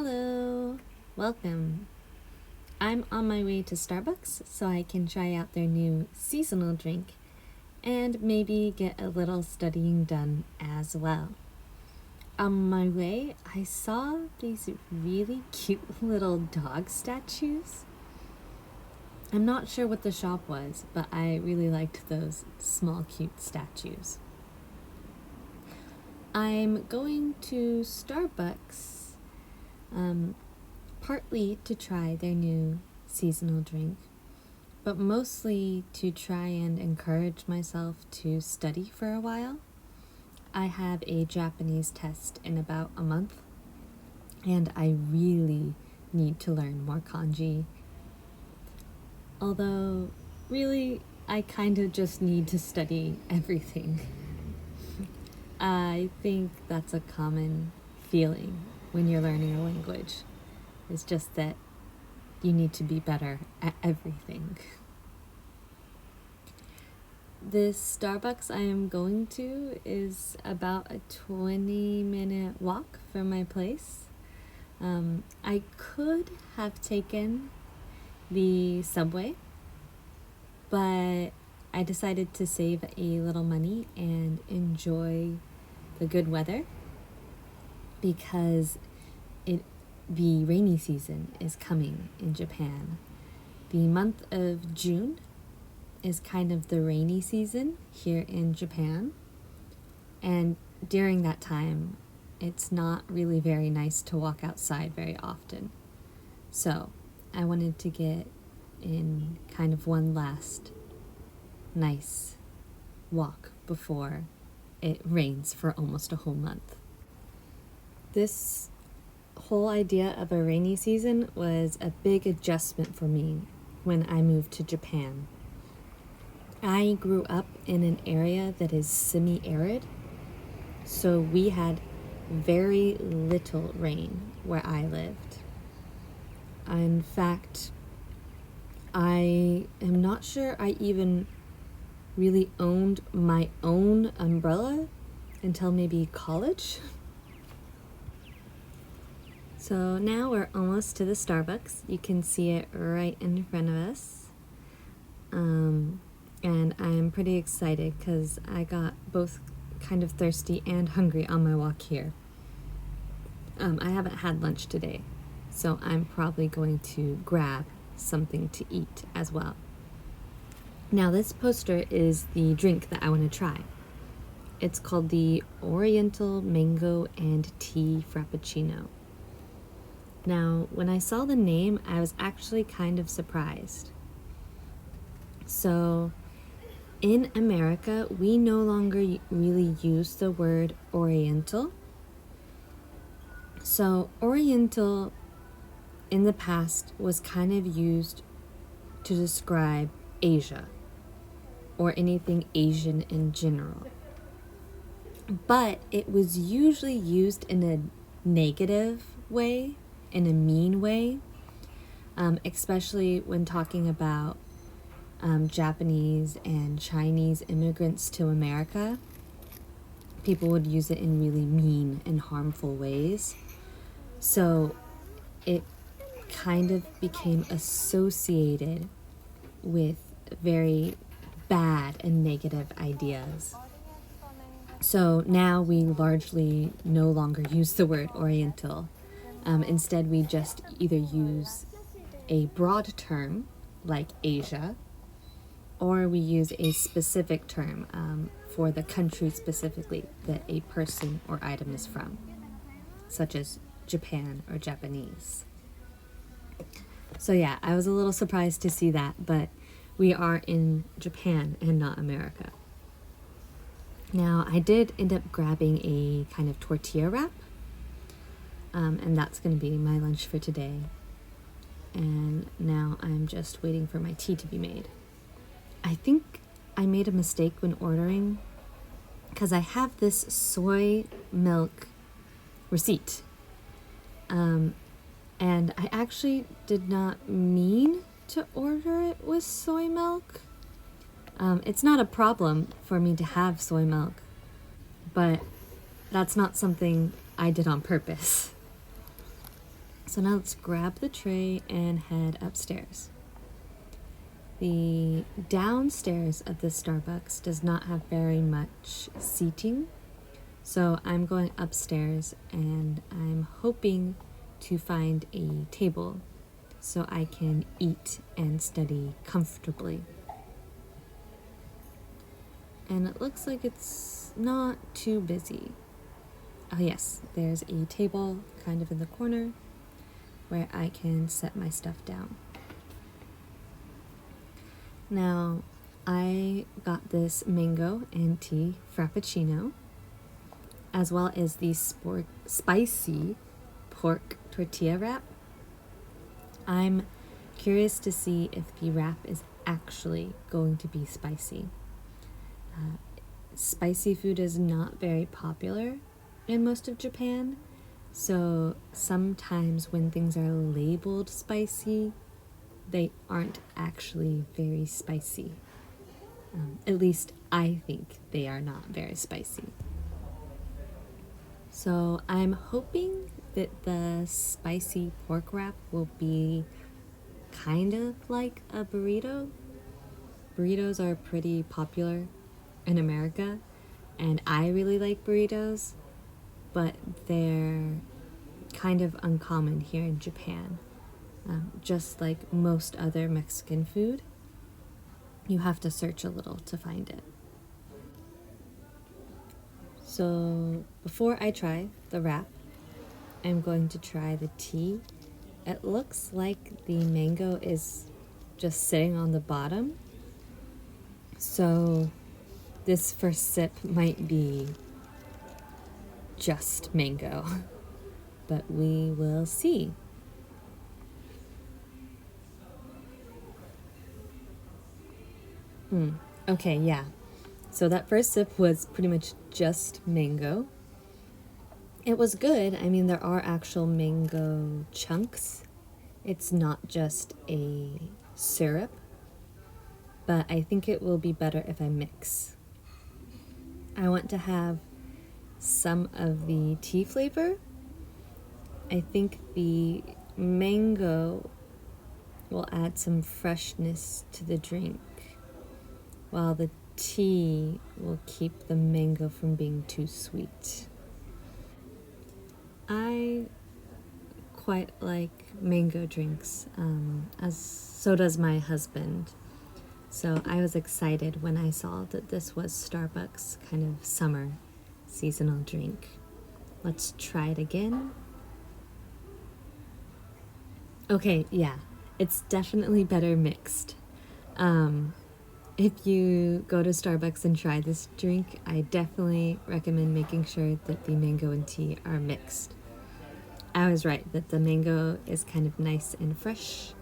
Hello, welcome. I'm on my way to Starbucks so I can try out their new seasonal drink and maybe get a little studying done as well. On my way, I saw these really cute little dog statues. I'm not sure what the shop was, but I really liked those small cute statues. I'm going to Starbucks partly to try their new seasonal drink, but mostly to try and encourage myself to study for a while. I have a Japanese test in about a month, and I really need to learn more kanji. Although, really, I kind of just need to study everything. I think that's a common feeling when you're learning a language. It's just that you need to be better at everything. This Starbucks I am going to is about a 20-minute walk from my place. I could have taken the subway, but I decided to save a little money and enjoy the good weather because the rainy season is coming in Japan. The month of June is kind of the rainy season here in Japan, and during that time it's not really very nice to walk outside very often. So I wanted to get in kind of one last nice walk before it rains for almost a whole month. This whole idea of a rainy season was a big adjustment for me when I moved to Japan. I grew up in an area that is semi-arid, so we had very little rain where I lived. In fact, I am not sure I even really owned my own umbrella until maybe college. So now we're almost to the Starbucks. You can see it right in front of us. And I'm pretty excited because I got both kind of thirsty and hungry on my walk here. I haven't had lunch today, so I'm probably going to grab something to eat as well. Now this poster is the drink that I want to try. It's called the Oriental Mango and Tea Frappuccino. Now, when I saw the name, I was actually kind of surprised. So, in America, we no longer really use the word Oriental. So, Oriental in the past was kind of used to describe Asia or anything Asian in general. But it was usually used in a negative way, in a mean way, especially when talking about Japanese and Chinese immigrants to America. People would use it in really mean and harmful ways. So it kind of became associated with very bad and negative ideas. So now we largely no longer use the word Oriental. Instead, we just either use a broad term like Asia, or we use a specific term for the country specifically that a person or item is from, such as Japan or Japanese. So yeah, I was a little surprised to see that, but we are in Japan and not America. Now, I did end up grabbing a kind of tortilla wrap, and that's going to be my lunch for today. And now I'm just waiting for my tea to be made. I think I made a mistake when ordering because I have this soy milk receipt. And I actually did not mean to order it with soy milk. It's not a problem for me to have soy milk, but that's not something I did on purpose. So now let's grab the tray and head upstairs. The downstairs of the Starbucks does not have very much seating, so I'm going upstairs and I'm hoping to find a table so I can eat and study comfortably. And it looks like it's not too busy. Oh yes, there's a table kind of in the corner where I can set my stuff down. Now, I got this mango and tea frappuccino, as well as the spicy pork tortilla wrap. I'm curious to see if the wrap is actually going to be spicy. Spicy food is not very popular in most of Japan, so sometimes when things are labeled spicy, they aren't actually very spicy. At least I think they are not very spicy. So I'm hoping that the spicy pork wrap will be kind of like a burrito. Burritos are pretty popular in America, and I really like burritos, but they're kind of uncommon here in Japan. Just like most other Mexican food, you have to search a little to find it. So before I try the wrap, I'm going to try the tea. It looks like the mango is just sitting on the bottom, so this first sip might be just mango, but we will see. Okay, yeah. So that first sip was pretty much just mango. It was good. I mean, there are actual mango chunks. It's not just a syrup, but I think it will be better if I mix. I want to have some of the tea flavor. I think the mango will add some freshness to the drink, while the tea will keep the mango from being too sweet. I quite like mango drinks, as so does my husband. So I was excited when I saw that this was Starbucks kind of summer seasonal drink. Let's try it again. Okay, yeah, it's definitely better mixed. If you go to Starbucks and try this drink, I definitely recommend making sure that the mango and tea are mixed. I was right that the mango is kind of nice and fresh,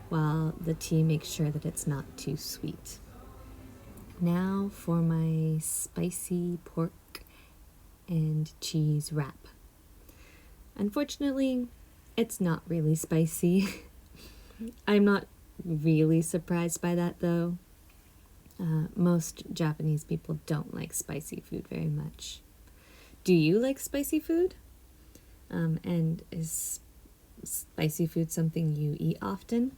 while the tea makes sure that it's not too sweet. Now for my spicy pork and cheese wrap. Unfortunately, it's not really spicy. I'm not really surprised by that though. Most Japanese people don't like spicy food very much. Do you like spicy food? And is spicy food something you eat often?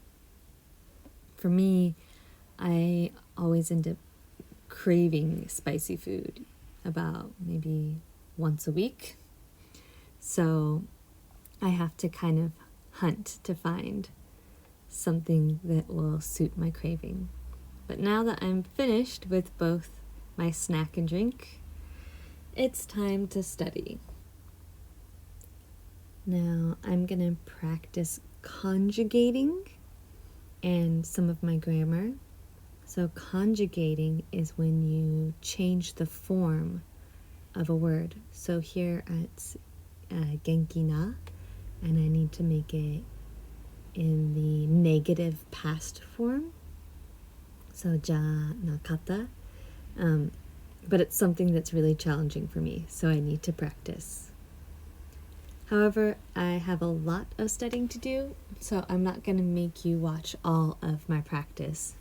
For me, I always end up craving spicy food about maybe once a week. So I have to kind of hunt to find something that will suit my craving. But now that I'm finished with both my snack and drink, it's time to study. Now I'm going to practice conjugating and some of my grammar. So conjugating is when you change the form of a word. So here it's genki na, and I need to make it in the negative past form. So ja nakata. But it's something that's really challenging for me, so I need to practice. However, I have a lot of studying to do, so I'm not going to make you watch all of my practice.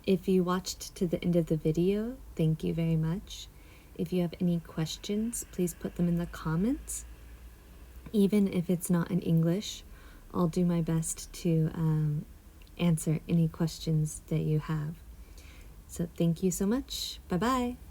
If you watched to the end of the video, thank you very much. If you have any questions, please put them in the comments. Even if it's not in English, I'll do my best to answer any questions that you have. So thank you so much. Bye bye.